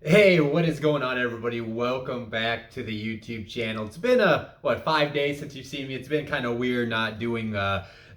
Hey, what is going on, everybody? Welcome back to the YouTube channel. It's been 5 days since you've seen me. It's been kind of weird not doing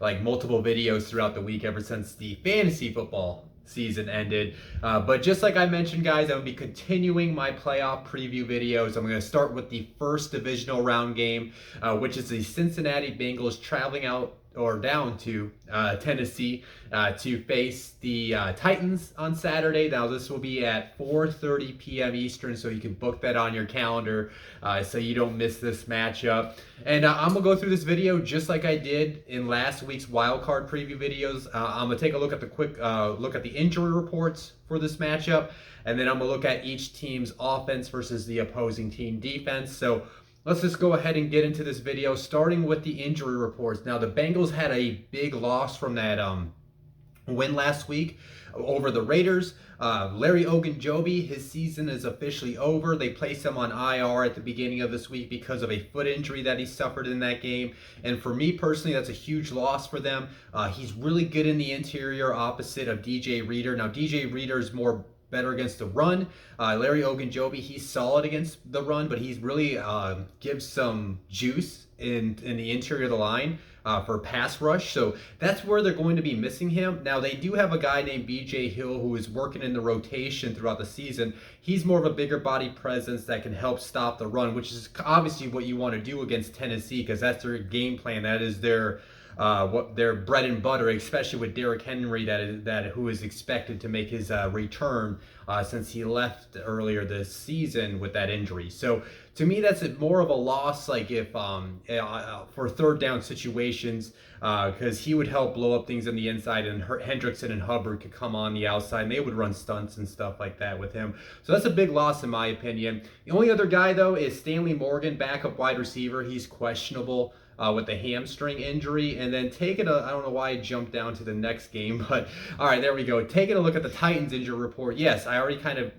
like multiple videos throughout the week ever since the fantasy football season ended. But just like I mentioned, guys, I'm gonna be continuing my playoff preview videos. I'm gonna start with the first divisional round game, which is the Cincinnati Bengals traveling out or down to Tennessee to face the Titans on Saturday. Now this will be at 4:30 p.m. Eastern, so you can book that on your calendar so you don't miss this matchup. And I'm gonna go through this video just like I did in last week's wildcard preview videos. I'm gonna take a look at the quick look at the injury reports for this matchup, and then I'm gonna look at each team's offense versus the opposing team defense. So let's just go ahead and get into this video, starting with the injury reports. Now, the Bengals had a big loss from that win last week over the Raiders. Larry Ogunjobi, his season is officially over. They placed him on IR at the beginning of this week because of a foot injury that he suffered in that game. And for me personally, that's a huge loss for them. He's really good in the interior opposite of DJ Reader. Now, DJ Reader is more better against the run. Larry Ogunjobi, he's solid against the run, but he's really gives some juice in the interior of the line for pass rush. So that's where they're going to be missing him. Now, they do have a guy named BJ Hill who is working in the rotation throughout the season. He's more of a bigger body presence that can help stop the run, which is obviously what you want to do against Tennessee because that's their game plan. That is their what their bread and butter, especially with Derrick Henry, who is expected to make his return since he left earlier this season with that injury. So to me, that's more of a loss, like if for third down situations, because he would help blow up things on the inside, and Hendrickson and Hubbard could come on the outside, and they would run stunts and stuff like that with him. So that's a big loss in my opinion. The only other guy though is Stanley Morgan, backup wide receiver. He's questionable with a hamstring injury. And then I don't know why I jumped down to the next game, but all right, there we go. Taking a look at the Titans injury report. Yes, I already kind of,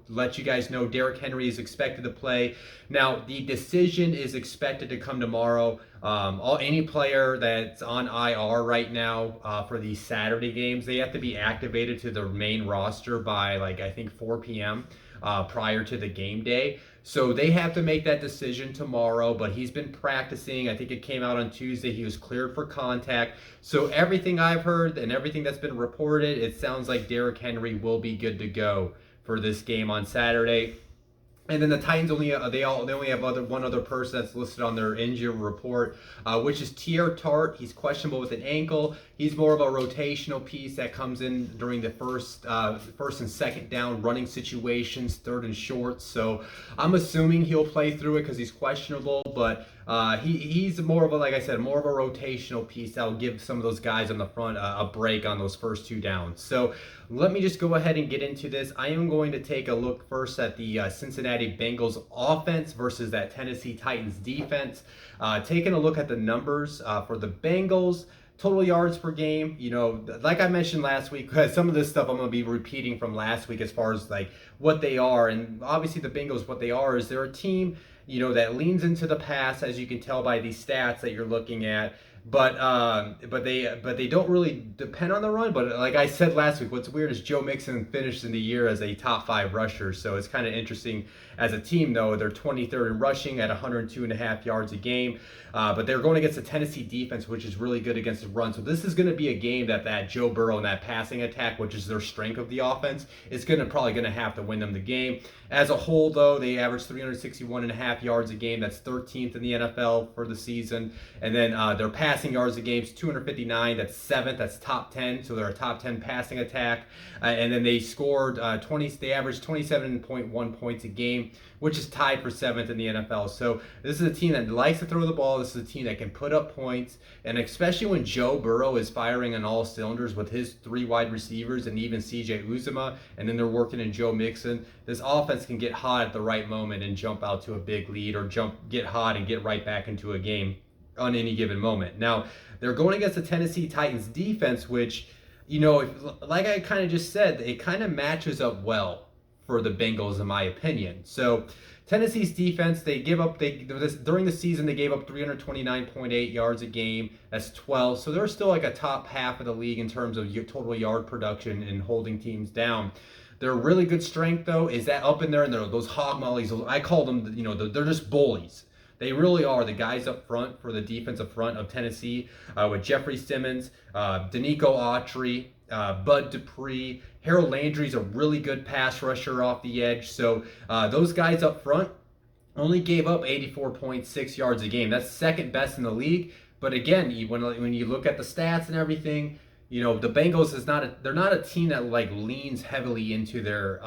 let you guys know Derrick Henry is expected to play. Now, the decision is expected to come tomorrow. Any player that's on IR right now for these Saturday games, they have to be activated to the main roster by I think 4 p.m. Prior to the game day. So they have to make that decision tomorrow, but he's been practicing. I think it came out on Tuesday. He was cleared for contact. So everything I've heard and everything that's been reported, it sounds like Derrick Henry will be good to go for this game on Saturday. And then the Titans only have one other person that's listed on their injury report, which is Tier Tart. He's questionable with an ankle. He's more of a rotational piece that comes in during the first and second down running situations, third and short. So I'm assuming he'll play through it because he's questionable, but he's more of a, like I said, more of a rotational piece that will give some of those guys on the front a break on those first two downs. So let me just go ahead and get into this. I am going to take a look first at the Cincinnati Bengals offense versus that Tennessee Titans defense. Taking a look at the numbers for the Bengals. Total yards per game, like I mentioned last week, because some of this stuff I'm going to be repeating from last week as far as what they are. And obviously the Bengals, what they are is they're a team, that leans into the pass, as you can tell by these stats that you're looking at. But they don't really depend on the run. But like I said last week, what's weird is Joe Mixon finished in the year as a top 5 rusher. So it's kind of interesting as a team, though. They're 23rd in rushing at 102.5 yards a game. But they're going against the Tennessee defense, which is really good against the run. So this is going to be a game that Joe Burrow and that passing attack, which is their strength of the offense, is probably going to have to win them the game. As a whole, though, they average 361.5 yards a game. That's 13th in the NFL for the season. And then their passing yards a game is 259. That's 7th. That's top 10. So they're a top 10 passing attack. And then they scored They averaged 27.1 points a game, which is tied for 7th in the NFL. So this is a team that likes to throw the ball. This is a team that can put up points. And especially when Joe Burrow is firing on all cylinders with his 3 wide receivers and even CJ Uzomah, and then they're working in Joe Mixon, this offense can get hot at the right moment and jump out to a big lead, or get hot and get right back into a game on any given moment. Now, they're going against the Tennessee Titans defense, which, like I kind of just said, it kind of matches up well for the Bengals, in my opinion. So Tennessee's defense, during the season, they gave up 329.8 yards a game. That's 12. So they're still a top half of the league in terms of total yard production and holding teams down. Their really good strength, though, is that up in there and those hog mollies. I call them, they're just bullies. They really are the guys up front for the defensive front of Tennessee with Jeffrey Simmons, Danico Autry, Bud Dupree. Harold Landry's a really good pass rusher off the edge. So those guys up front only gave up 84.6 yards a game. That's second best in the league. But again, when you look at the stats and everything, the Bengals they're not a team that like leans heavily into their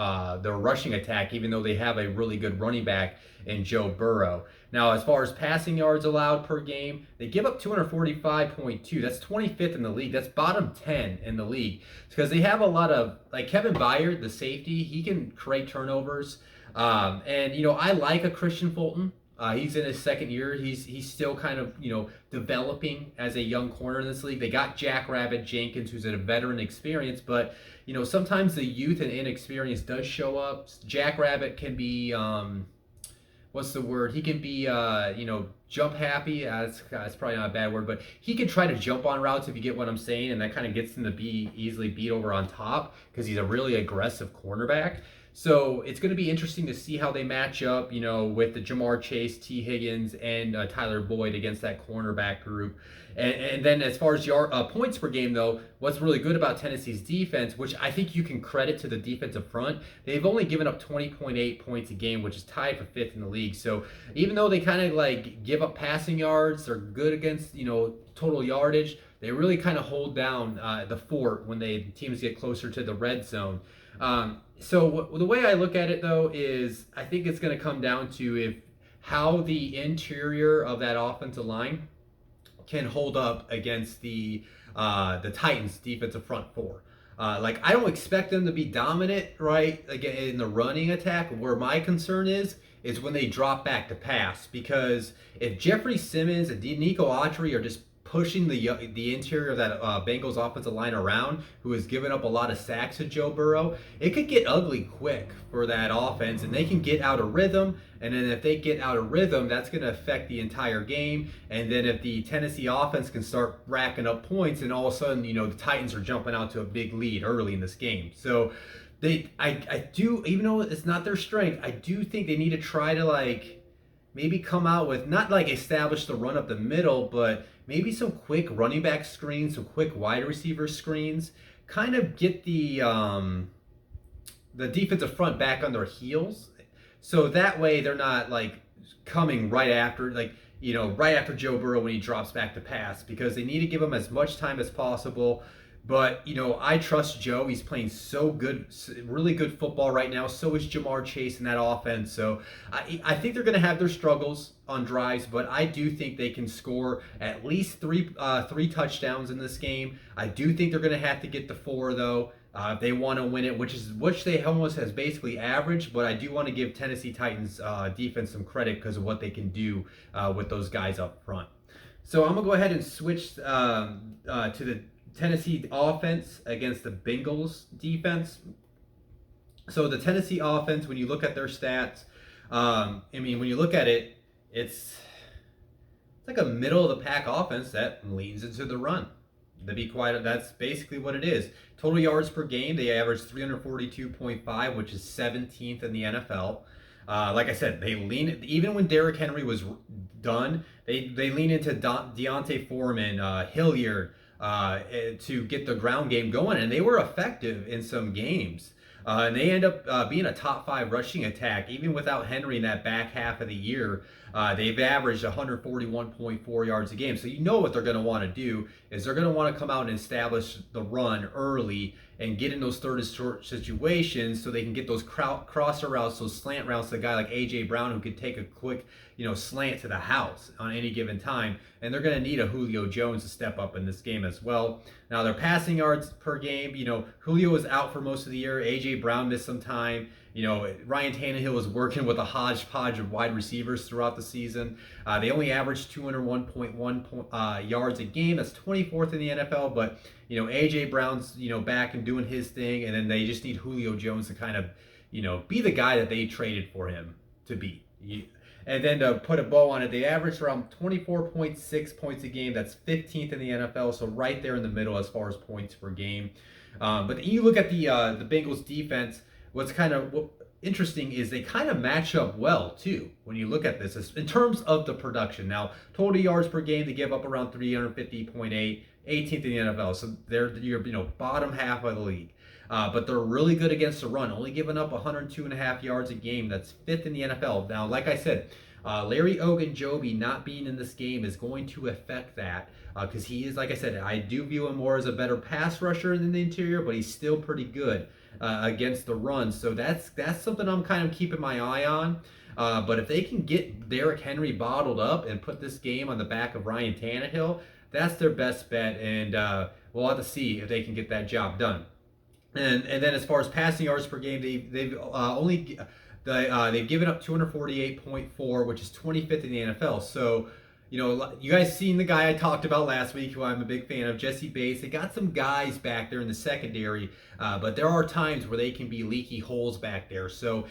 rushing attack, even though they have a really good running back in Joe Burrow. Now, as far as passing yards allowed per game, they give up 245.2. That's 25th in the league. That's bottom 10 in the league. Because they have a lot of, like Kevin Byard, the safety, he can create turnovers. I like a Christian Fulton. He's in his second year. He's still kind of, developing as a young corner in this league. They got Jackrabbit Jenkins, who's a veteran experience, but, sometimes the youth and inexperience does show up. Jackrabbit can be, what's the word? He can be, jump happy. That's probably not a bad word, but he can try to jump on routes if you get what I'm saying, and that kind of gets him to be easily beat over on top because he's a really aggressive cornerback. So it's going to be interesting to see how they match up, with the Jamar Chase, T. Higgins, and Tyler Boyd against that cornerback group. And then as far as points per game, though, what's really good about Tennessee's defense, which I think you can credit to the defensive front, they've only given up 20.8 points a game, which is tied for fifth in the league. So even though they kind of like give up passing yards, they're good against, total yardage, they really kind of hold down the fort when teams get closer to the red zone. So the way I look at it, though, is I think it's going to come down to how the interior of that offensive line can hold up against the Titans' defensive front four. I don't expect them to be dominant, right, again in the running attack. Where my concern is when they drop back to pass, because if Jeffrey Simmons and Nico Autry are just pushing the interior of that Bengals offensive line around, who has given up a lot of sacks to Joe Burrow, it could get ugly quick for that offense, and they can get out of rhythm. And then if they get out of rhythm, that's going to affect the entire game. And then if the Tennessee offense can start racking up points, and all of a sudden, the Titans are jumping out to a big lead early in this game. So I do, even though it's not their strength, I do think they need to try to maybe come out with, not establish the run up the middle, but maybe some quick running back screens, some quick wide receiver screens, kind of get the defensive front back on their heels. So that way they're not coming right after, right after Joe Burrow when he drops back to pass, because they need to give him as much time as possible. But, I trust Joe. He's playing so good, really good football right now. So is Jamar Chase in that offense. So I think they're going to have their struggles on drives, but I do think they can score at least three touchdowns in this game. I do think they're going to have to get to 4, though, if they want to win it, which they almost has basically averaged. But I do want to give Tennessee Titans defense some credit because of what they can do with those guys up front. So I'm going to go ahead and switch to the Tennessee offense against the Bengals defense. So the Tennessee offense, when you look at their stats, when you look at it, it's like a middle of the pack offense that leans into the run. To be quiet, that's basically what it is. Total yards per game, they average 342.5, which is 17th in the NFL. Like I said, they lean, even when Derrick Henry was done, they lean into Deontay Foreman, Hilliard, to get the ground game going, and they were effective in some games. And they end up being a top 5 rushing attack, even without Henry in that back half of the year. They've averaged 141.4 yards a game. So what they're going to want to do is they're going to want to come out and establish the run early and get in those third and short situations so they can get those crosser routes, those slant routes to a guy like A.J. Brown who could take a quick slant to the house on any given time. And they're going to need a Julio Jones to step up in this game as well. Now, their passing yards per game, Julio was out for most of the year. A.J. Brown missed some time. Ryan Tannehill was working with a hodgepodge of wide receivers throughout the season. They only averaged 201.1 yards a game. That's 24th in the NFL. But, A.J. Brown's, back and doing his thing. And then they just need Julio Jones to kind of, be the guy that they traded for him to be. And then to put a bow on it, they averaged around 24.6 points a game. That's 15th in the NFL, so right there in the middle as far as points per game. But you look at the Bengals defense. what's kind of interesting is they kind of match up well too when you look at this in terms of the production. Now, total yards per game, they give up around 350.8, 18th in the NFL. So they're your bottom half of the league. But they're really good against the run, only giving up 102.5 yards a game. That's fifth in the NFL. Now, like I said, Larry Ogunjobi not being in this game is going to affect that because he is, like I said, I do view him more as a better pass rusher in the interior, but he's still pretty good against the run. So that's something I'm kind of keeping my eye on. But if they can get Derrick Henry bottled up and put this game on the back of Ryan Tannehill, that's their best bet, and we'll have to see if they can get that job done. And then as far as passing yards per game, they've given up 248.4, which is 25th in the NFL. So, you guys seen the guy I talked about last week, who I'm a big fan of, Jesse Bates. They got some guys back there in the secondary, but there are times where they can be leaky holes back there. So,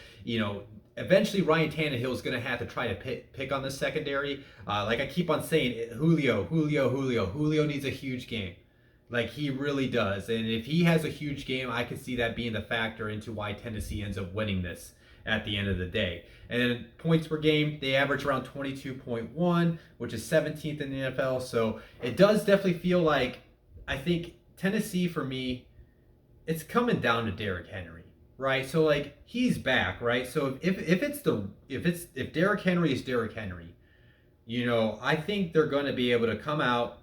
eventually Ryan Tannehill is going to have to try to pick on the secondary. Like I keep on saying, Julio needs a huge game. Like, he really does. And if he has a huge game, I could see that being the factor into why Tennessee ends up winning this at the end of the day. And then points per game, they average around 22.1, which is 17th in the NFL. So it does definitely feel like, I think Tennessee, for me, it's coming down to Derrick Henry, right? So, like, he's back, right? So if Derrick Henry is Derrick Henry, I think they're going to be able to come out,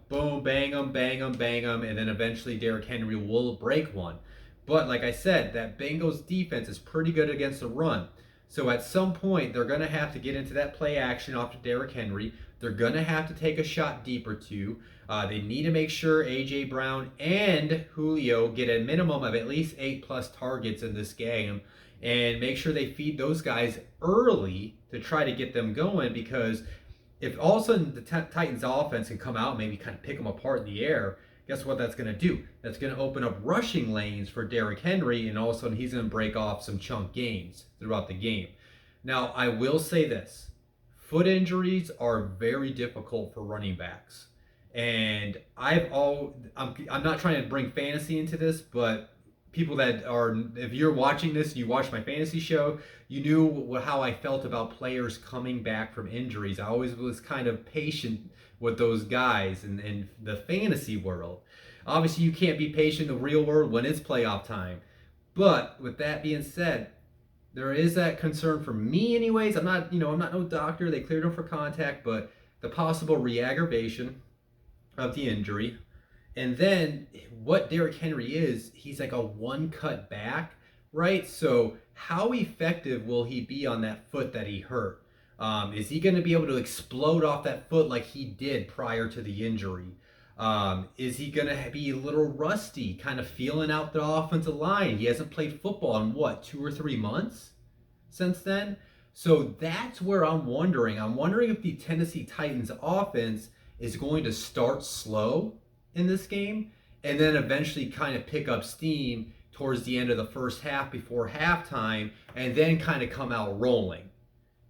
boom, bang them, and then eventually Derrick Henry will break one. But like I said, that Bengals defense is pretty good against the run. So at some point, they're going to have to get into that play action off to Derrick Henry. They're going to have to take a shot deep or two. They need to make sure A.J. Brown and Julio get a minimum of at least 8+ targets in this game, and make sure they feed those guys early to try to get them going, because if all of a sudden the Titans offense can come out and maybe kind of pick them apart in the air, guess what that's going to do? That's going to open up rushing lanes for Derrick Henry, and all of a sudden he's going to break off some chunk gains throughout the game. Now, I will say this. Foot injuries are very difficult for running backs. And I'm not trying to bring fantasy into this, but people that are, if you're watching this, you watched my fantasy show, you knew how I felt about players coming back from injuries. I always was kind of patient with those guys in the fantasy world. Obviously, you can't be patient in the real world when it's playoff time. But with that being said, there is that concern for me anyways. I'm not no doctor. They cleared him for contact, but the possible re-aggravation of the injury. And then what Derrick Henry is, he's like a one-cut back, right? So how effective will he be on that foot that he hurt? Is he going to be able to explode off that foot like he did prior to the injury? Is he going to be a little rusty, kind of feeling out the offensive line? He hasn't played football in 2 or 3 months since then. So that's where I'm wondering. I'm wondering if the Tennessee Titans offense is going to start slow in this game and then eventually kind of pick up steam towards the end of the first half before halftime, and then kind of come out rolling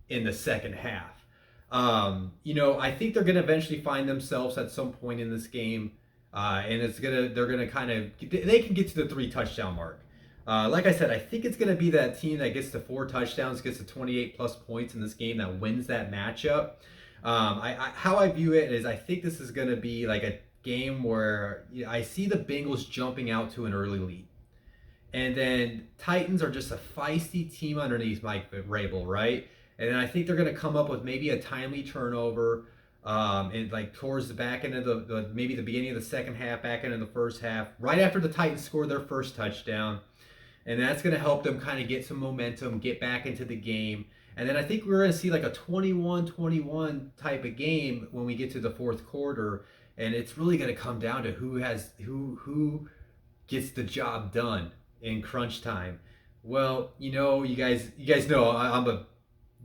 in the second half. I think they're going to eventually find themselves at some point in this game, and they're going to kind of, they can get to the 3 touchdown mark. Like I said, I think it's going to be that team that gets to 4 touchdowns, gets to 28+ points in this game, that wins that matchup. How I view it is, I think this is going to be like a game where I see the Bengals jumping out to an early lead. And then Titans are just a feisty team underneath Mike Vrabel, right? And then I think they're going to come up with maybe a timely turnover, and like towards the back end of maybe the beginning of the second half, back end of the first half, right after the Titans score their first touchdown. And that's going to help them kind of get some momentum, get back into the game. And then I think we're going to see like a 21-21 type of game when we get to the fourth quarter. And it's really going to come down to who gets the job done in crunch time. Well, you guys know I'm a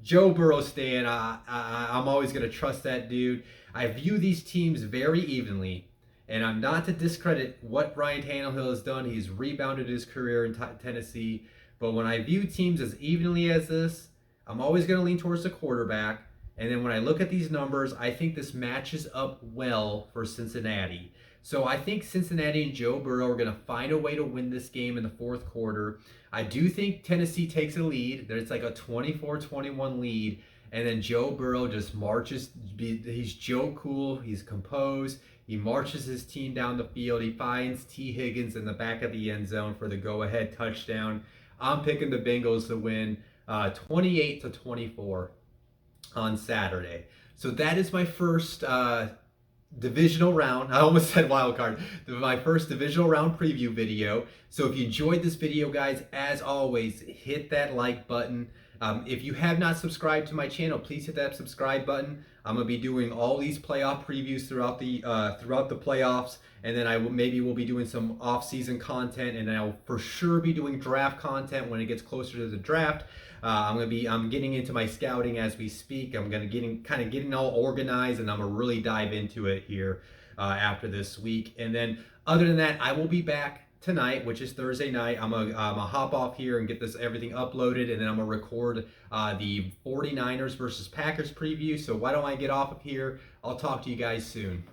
Joe Burrow stan. I'm always going to trust that dude. I view these teams very evenly, and I'm not to discredit what Ryan Tannehill has done. He's rebounded his career in Tennessee. But when I view teams as evenly as this, I'm always going to lean towards the quarterback. And then when I look at these numbers, I think this matches up well for Cincinnati. So I think Cincinnati and Joe Burrow are going to find a way to win this game in the fourth quarter. I do think Tennessee takes a lead. There's like a 24-21 lead. And then Joe Burrow just marches. He's Joe Cool. He's composed. He marches his team down the field. He finds T. Higgins in the back of the end zone for the go-ahead touchdown. I'm picking the Bengals to win 28-24 on Saturday. So that is my first divisional round. I almost said wild card. My first divisional round preview video. So if you enjoyed this video, guys, as always, hit that like button. If you have not subscribed to my channel, please hit that subscribe button. I'm gonna be doing all these playoff previews throughout the playoffs, and then maybe we'll be doing some off-season content, and I'll for sure be doing draft content when it gets closer to the draft. I'm getting into my scouting as we speak. I'm getting all organized, and I'm gonna really dive into it here after this week. And then other than that, I will be back tonight, which is Thursday night. I'm gonna hop off here and get everything uploaded, and then I'm gonna record the 49ers versus Packers preview. So why don't I get off of here? I'll talk to you guys soon.